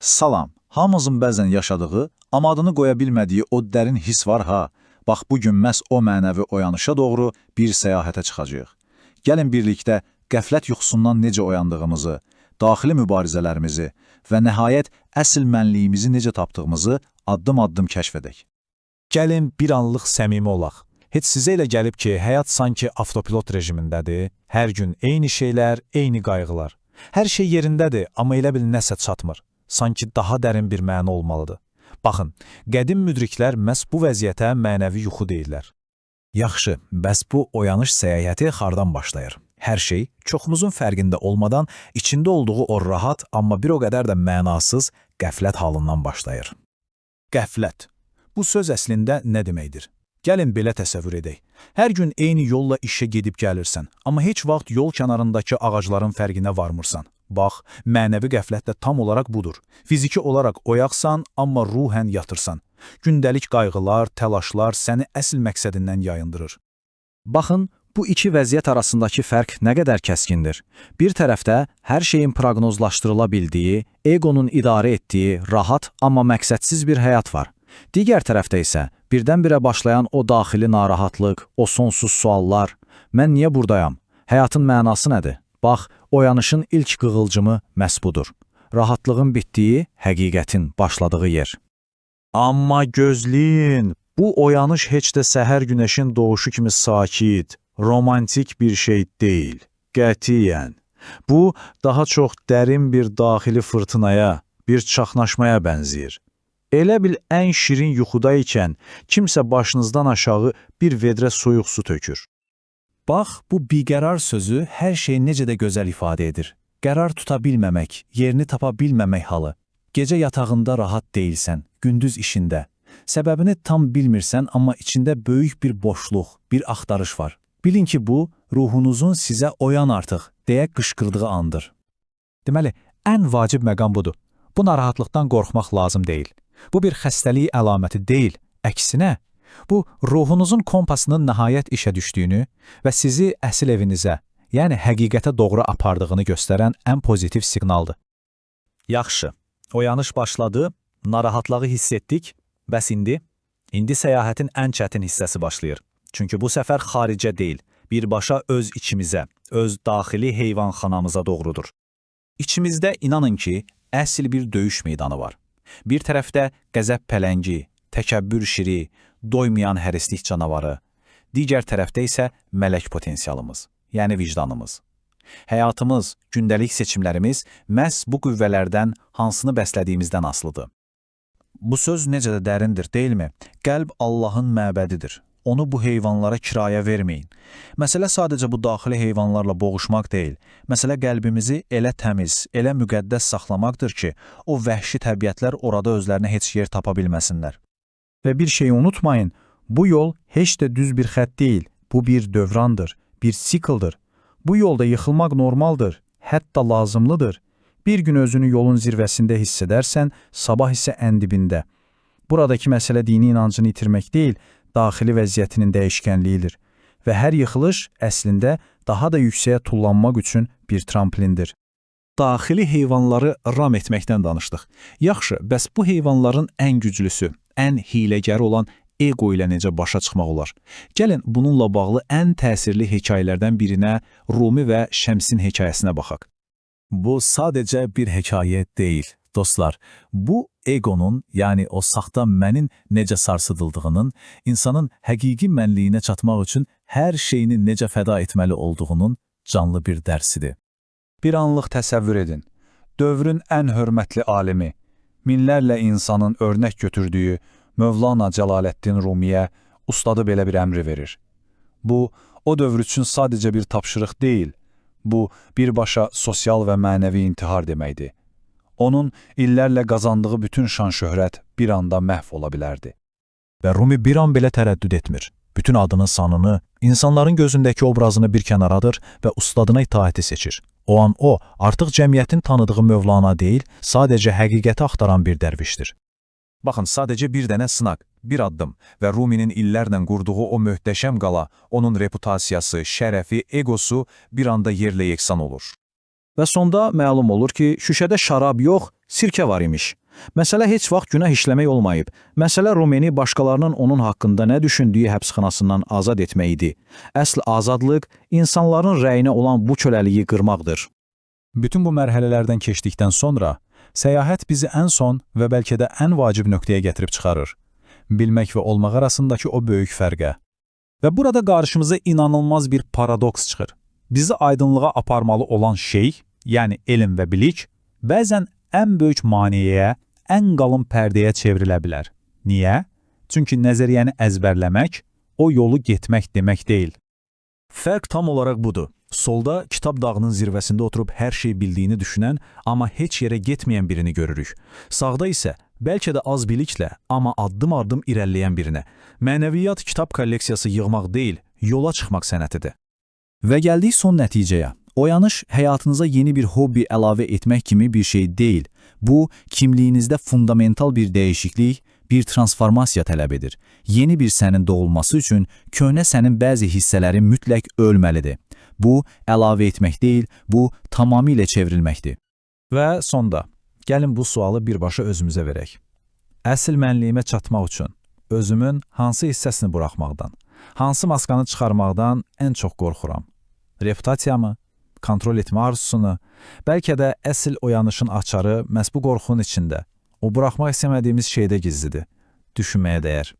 Salam, hamımızın bəzən yaşadığı, amma adını qoya bilmədiyi o dərin his var ha. Bax, bugün məhz o mənəvi oyanışa doğru bir səyahətə çıxacağıq. Gəlin birlikdə qəflət yuxusundan necə oyandığımızı, daxili mübarizələrimizi və nəhayət əsl mənliyimizi necə tapdığımızı addım-addım kəşf edək. Gəlin bir anlıq səmimi olaq. Heç sizə elə gəlib ki, həyat sanki avtopilot rejimindədir. Hər gün eyni şeylər, eyni qayğılar. Hər şey yerindədir, amma elə bil nəsə çatmır. Sanki daha dərin bir məna olmalıdır. Baxın, qədim müdriklər məhz bu vəziyyətə mənəvi yuxu deyirlər. Yaxşı, bəs bu oyanış səyahəti hardan başlayır? Hər şey çoxumuzun fərqində olmadan içində olduğu o rahat, amma bir o qədər də mənasız qəflət halından başlayır. Qəflət. Bu söz əslində nə deməkdir? Gəlin belə təsəvvür edək. Hər gün eyni yolla işə gedib gəlirsən, amma heç vaxt yol kənarındakı ağacların fərqinə varmırsan. Bax, mənəvi qəflət də tam olaraq budur. Fiziki olaraq oyaqsan, amma ruhən yatırsan. Gündəlik qayğılar, təlaşlar səni əsl məqsədindən yayındırır. Baxın, bu iki vəziyyət arasındakı fərq nə qədər kəskindir. Bir tərəfdə hər şeyin proqnozlaşdırıla bildiyi, egonun idarə etdiyi rahat, amma məqsədsiz bir həyat var. Digər tərəfdə isə birdən-birə başlayan o daxili narahatlıq, o sonsuz suallar. Mən niyə buradayam? Həyatın mənası nədir? Bax, oyanışın ilk qığılcımı məhz budur. Rahatlığın bitdiyi, həqiqətin başladığı yer. Amma gözləyin, bu oyanış heç də səhər günəşin doğuşu kimi sakit, romantik bir şey deyil. Qətiyyən. Bu, daha çox dərin bir daxili fırtınaya, bir çaxnaşmaya bənzəyir. Elə bil ən şirin yuxuda ikən kimsə başınızdan aşağı bir vedrə soyuq su tökür. Bax, bu biqərar sözü hər şeyi necə də gözəl ifadə edir. Qərar tuta bilməmək, yerini tapa bilməmək halı. Gecə yatağında rahat deyilsən, gündüz işində. Səbəbini tam bilmirsən, amma içində böyük bir boşluq, bir axtarış var. Bilin ki, bu, ruhunuzun sizə oyan artıq, deyə qışqırdığı andır. Deməli, ən vacib məqam budur. Bu narahatlıqdan qorxmaq lazım deyil. Bu bir xəstəlik əlaməti deyil, əksinə, bu ruhunuzun kompasının nəhayət işə düşdüyünü və sizi əsl evinizə, yəni həqiqətə doğru apardığını göstərən ən pozitiv siqnaldır. Yaxşı, oyanış başladı, narahatlığı hiss etdik, bəs indi səyahətin ən çətin hissəsi başlayır. Çünki bu səfər xaricə deyil, birbaşa öz içimizə, öz daxili heyvanxanamıza doğrudur. İçimizdə inanın ki, əsl bir döyüş meydanı var. Bir tərəfdə qəzəb pələngi, təkəbbür şiri, doymayan hərislik canavarı, digər tərəfdə isə mələk potensialımız, yəni vicdanımız. Həyatımız, gündəlik seçimlərimiz məhz bu qüvvələrdən hansını bəslədiyimizdən asılıdır. Bu söz necə də dərindir, deyilmi? Qəlb Allahın məbədidir. Onu bu heyvanlara kirayə verməyin. Məsələ sadəcə bu daxili heyvanlarla boğuşmaq deyil. Məsələ qəlbimizi elə təmiz, elə müqəddəs saxlamaqdır ki, o vəhşi təbiətlər orada özlərinə heç yer tapa bilməsinlər. Və bir şeyi unutmayın, bu yol heç də düz bir xətt deyil. Bu bir dövrandır, bir sikldır. Bu yolda yıxılmaq normaldır, hətta lazımlıdır. Bir gün özünü yolun zirvəsində hiss edərsən, sabah isə ən dibində. Buradakı məsələ dini inancını itirmək deyil, daxili vəziyyətinin dəyişkənliyidir və hər yıxılış əslində daha da yüksəyə tullanmaq üçün bir tramplindir. Daxili heyvanları ram etməkdən danışdıq. Yaxşı, bəs bu heyvanların ən güclüsü, ən hiləgər olan ego ilə necə başa çıxmaq olar? Gəlin bununla bağlı ən təsirli hekayələrdən birinə, Rumi və Şəmsin hekayəsinə baxaq. Bu sadəcə bir hekayə deyil. Dostlar, bu egonun, yəni o saxta mənin necə sarsıdıldığının, insanın həqiqi mənliyinə çatmaq üçün hər şeyini necə fəda etməli olduğunun canlı bir dərsidir. Bir anlıq təsəvvür edin. Dövrün ən hörmətli alimi, minlərlə insanın örnək götürdüyü Mövlana Cəlaləddin Rumiyə ustadı belə bir əmri verir. Bu, o dövr üçün sadəcə bir tapşırıq deyil, bu, birbaşa sosial və mənəvi intihar deməkdir. Onun illərlə qazandığı bütün şan-şöhrət bir anda məhv ola bilərdi. Və Rumi bir an belə tərəddüd etmir. Bütün adını, sanını, insanların gözündəki obrazını bir kənaradır və ustadına itaəti seçir. O an o, artıq cəmiyyətin tanıdığı Mövlana deyil, sadəcə həqiqəti axtaran bir dərvişdir. Baxın, sadəcə bir dənə sınaq, bir addım və Ruminin illərlə qurduğu o möhtəşəm qala, onun reputasiyası, şərəfi, egosu bir anda yerlə yeksan olur. Və sonda məlum olur ki, şüşədə şərab yox, sirkə var imiş. Məsələ heç vaxt günah işləmək olmayıb. Məsələ Romeni başqalarının onun haqqında nə düşündüyü həbsxanasından azad etmək idi. Əsl azadlıq insanların rəyinə olan bu köləliyi qırmaqdır. Bütün bu mərhələlərdən keçdikdən sonra səyahət bizi ən son və bəlkə də ən vacib nöqtəyə gətirib çıxarır. Bilmək və olmaq arasındakı o böyük fərqə. Və burada qarşımıza inanılmaz bir paradoks çıxır. Bizi aydınlığa aparmalı olan şey, yəni elm və bilik, bəzən ən böyük maneəyə, ən qalın pərdəyə çevrilə bilər. Niyə? Çünki nəzəriyyəni əzbərləmək, o yolu getmək demək deyil. Fərq tam olaraq budur. Solda kitab dağının zirvəsində oturub hər şey bildiyini düşünən, amma heç yerə getməyən birini görürük. Sağda isə bəlkə də az biliklə, amma addım-addım irəliləyən birinə. Mənəviyyat kitab kolleksiyası yığmaq deyil, yola çıxmaq sənətidir. Və gəldik son nəticəyə. Oyanış həyatınıza yeni bir hobbi əlavə etmək kimi bir şey deyil. Bu, kimliyinizdə fundamental bir dəyişiklik, bir transformasiya tələb edir. Yeni bir sənin doğulması üçün köhnə sənin bəzi hissələri mütləq ölməlidir. Bu, əlavə etmək deyil, bu, tamamilə çevrilməkdir. Və sonda, gəlin bu sualı birbaşa özümüzə verək. Əsl mənliyimə çatmaq üçün özümün hansı hissəsini buraxmaqdan, hansı maskanı çıxarmaqdan ən çox qorxuram? Reputasiyamı? Kontrol etmə arzusunu? Bəlkə də əsl oyanışın açarı məhz bu qorxunun içində. O buraxmaq istəmədiyimiz şeydə gizlidir. Düşünməyə dəyər.